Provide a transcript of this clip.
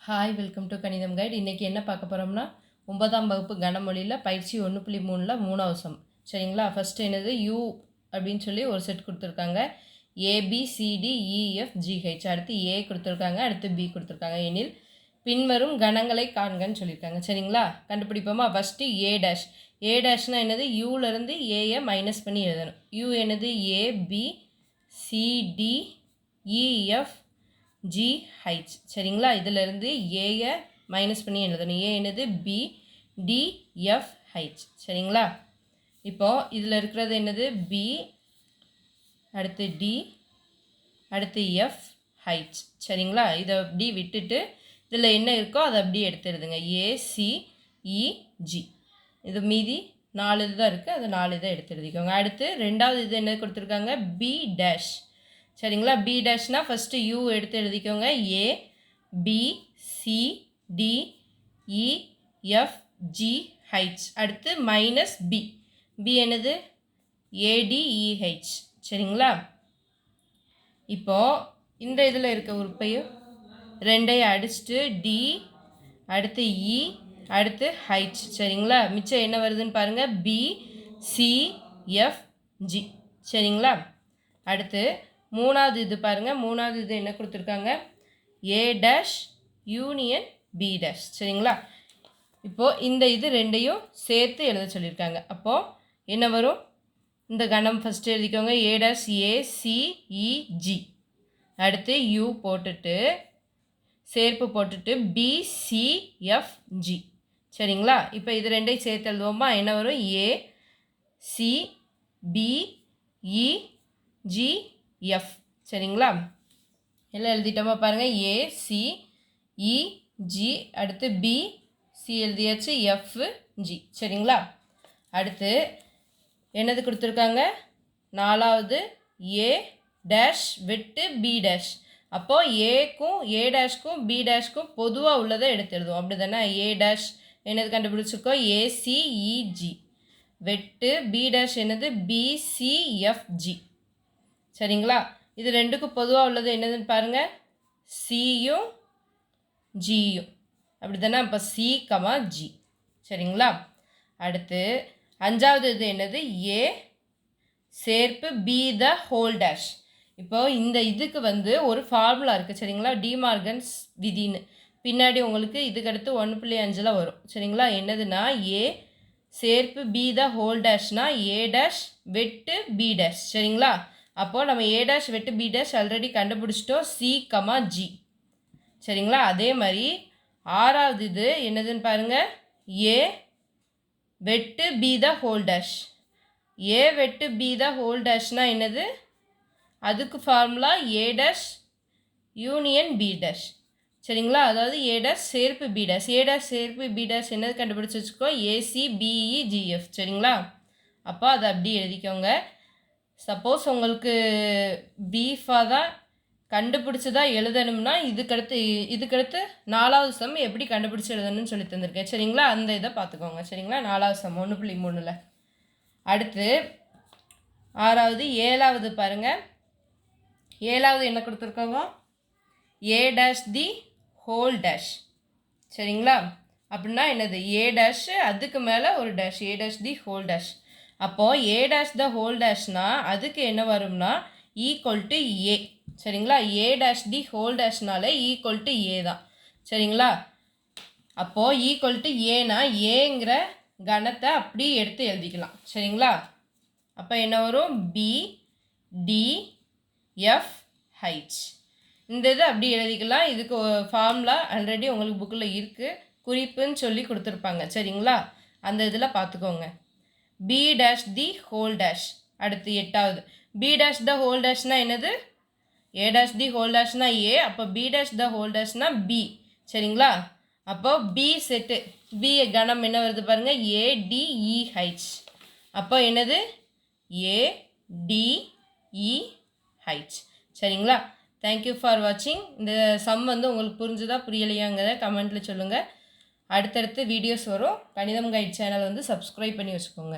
Hi welcome to கணிதம் guide. இன்றைக்கி என்ன பார்க்க போகிறோம்னா 9ஆம் வகுப்பு கனமொழியில் பயிற்சி 1.3ல் 3வது சம். சரிங்களா? ஃபஸ்ட்டு என்னது யூ அப்படின்னு சொல்லி ஒரு செட் கொடுத்துருக்காங்க. ABCDEFGH. அடுத்து ஏ கொடுத்துருக்காங்க, அடுத்து பி கொடுத்துருக்காங்க. எனில் பின்வரும் கணங்களை காண்கன்னு சொல்லியிருக்காங்க. சரிங்களா? கண்டுபிடிப்போமா? First A dash. ஏ டேஷ்னால் என்னது? யூலேருந்து ஏயை மைனஸ் பண்ணி எழுதணும். யூ என்னது? ABCDEF GH. சரிங்களா? இதிலிருந்து ஏயை மைனஸ் பண்ணி எழுதணும். ஏ என்னது? BDFH. சரிங்களா? இப்போது இதில் இருக்கிறது என்னது? B, அடுத்து D, அடுத்து FH. சரிங்களா? இதை அப்படி விட்டுட்டு இதில் என்ன இருக்கோ அதை அப்படியே எடுத்துடுதுங்க. ACEG. இது மீதி 4 இது தான் இருக்குது, அது 4 இதை எடுத்து எழுதிக்கோங்க. அடுத்து ரெண்டாவது இது என்ன கொடுத்துருக்காங்க? B dash. சரிங்களா? பி டேஷ்னா ஃபஸ்ட்டு யூ எடுத்து எழுதிக்கோங்க. ABCDEFGH. அடுத்து மைனஸ் பி. பி என்னது? ADEH. சரிங்களா? இப்போது இந்த இதில் இருக்க உறுப்பையும் ரெண்டையும் அடிச்சுட்டு டி, அடுத்து இ, அடுத்து ஹைச். சரிங்களா? மிச்சம் என்ன வருதுன்னு பாருங்கள். BCFG. சரிங்களா? அடுத்து மூணாவது இது பாருங்கள். மூணாவது இது என்ன கொடுத்துருக்காங்க? A dash union B dash. சரிங்களா? இப்போது இந்த இது ரெண்டையும் சேர்த்து எழுத சொல்லியிருக்காங்க. அப்போது என்ன வரும்? இந்த கணம் ஃபஸ்ட்டு எழுதிக்கோங்க. A dash ACEG. அடுத்து யூ போட்டுட்டு சேர்ப்பு போட்டுட்டு BCFG. சரிங்களா? இப்போ இது ரெண்டையும் சேர்த்து எழுதுவோமா? என்ன வரும்? ACBEGF. சரிங்களா? எல்லாம் எழுதிட்டோமா பாருங்கள். ACEG, அடுத்து BC எழுதியாச்சு, FG. சரிங்களா? அடுத்து என்னது கொடுத்துருக்காங்க? நாலாவது ஏ டேஷ் வெட்டு பி டேஷ். அப்போது ஏக்கும் ஏ டேஷ்க்கும் பி டேஷ்க்கும் பொதுவாக உள்ளதை எடுத்து எழுதுவோம். அப்படி தானே? ஏ டேஷ் என்னது கண்டுபிடிச்சிருக்கோம்? ACEG. வெட்டு பி டேஷ் என்னது? BCFG. சரிங்களா? இது ரெண்டுக்கும் பொதுவாக உள்ளது என்னதுன்னு பாருங்கள். சியும் ஜியும். அப்படி தானே? இப்போ C, G. சரிங்களா? அடுத்து அஞ்சாவது இது என்னது? ஏ சேர்ப்பு பி த ஹோல் டேஷ். இப்போது இந்த இதுக்கு வந்து ஒரு ஃபார்முலா இருக்குது. சரிங்களா? டிமார்கன்ஸ் விதின்னு பின்னாடி உங்களுக்கு இதுக்கடுத்து 1.5ல் வரும். சரிங்களா? என்னதுன்னா ஏ சேர்ப்பு பி த ஹோல் டேஷ்னா ஏ டேஷ் வெட்டு பி டேஷ். சரிங்களா? அப்போது நம்ம ஏ டேஷ் வெட்டு பி டேஷ் ஆல்ரெடி கண்டுபிடிச்சிட்டோம். C, G. சரிங்களா? அதே மாதிரி ஆறாவது இது என்னதுன்னு பாருங்கள். ஏ வெட்டு B the whole dash. A வெட்டு பி த ஹோல் டேஷ்னால் என்னது? அதுக்கு formula A dash union B dash. சரிங்களா? அதாவது ஏ டேஷ் சேர்ப்பு பி டேஷ். ஏ டேஷ் சேர்ப்பு பி டேஷ் என்னது கண்டுபிடிச்சி வச்சுக்கோ? ACBEGF. சரிங்களா? அப்போ அதை அப்படி எழுதிக்கோங்க. சப்போஸ் உங்களுக்கு பீஃபாக தான் கண்டுபிடிச்சதாக எழுதணும்னா இதுக்கடுத்து 4வது சம் எப்படி கண்டுபிடிச்சி எழுதணும்னு சொல்லி தந்திருக்கேன். சரிங்களா? அந்த இதை பார்த்துக்கோங்க. சரிங்களா? 4வது சம் 1.3ல். அடுத்து ஆறாவது ஏழாவது பாருங்கள். ஏழாவது என்ன கொடுத்துருக்கோங்க? A dash the whole dash. சரிங்களா? அப்படின்னா என்னது? ஏ டேஷ் அதுக்கு மேலே ஒரு dash. A dash the whole dash. அப்போது ஏ டேஷ் த ஹோல் டேஷ்னால் அதுக்கு என்ன வரும்னா ஈக்குவல் டு ஏ. சரிங்களா? ஏ டேஷ் தி ஹோல் டேஷ்னாலே ஈக்குவல் டு ஏ தான். சரிங்களா? அப்போது ஈக்குவல் டு ஏனா ஏங்கிற கணத்தை அப்படி எடுத்து எழுதிக்கலாம். சரிங்களா? அப்போ என்ன வரும்? BDFH. இந்த இது அப்படி எழுதிக்கலாம். இதுக்கு ஃபார்முலா ஆல்ரெடி உங்களுக்கு புக்கில் இருக்குது, குறிப்புன்னு சொல்லி கொடுத்துருப்பாங்க. சரிங்களா? அந்த இதில் பார்த்துக்கோங்க. B dash the whole dash. அடுத்து எட்டாவது பி டேஷ் த ஹோல் டேஷ்னால் என்னது? ஏ டேஷ் தி ஹோல் டேஷ்னா ஏ. அப்போ பி டேஷ் த ஹோல் டேஷ்னா பி. சரிங்களா? அப்போ பி செட்டு பி கணம் என்ன வருது பாருங்கள்? ADEH. அப்போ என்னது? ADEH. சரிங்களா? தேங்க்யூ ஃபார் வாட்சிங். இந்த சம் வந்து உங்களுக்கு புரிஞ்சுதா புரியலையாங்கிறத கமெண்ட்டில் சொல்லுங்கள். அடுத்தடுத்து வீடியோஸ் வரும். கணிதம் கைட் சேனல் வந்து சப்ஸ்கிரைப் பண்ணி வச்சுக்கோங்க.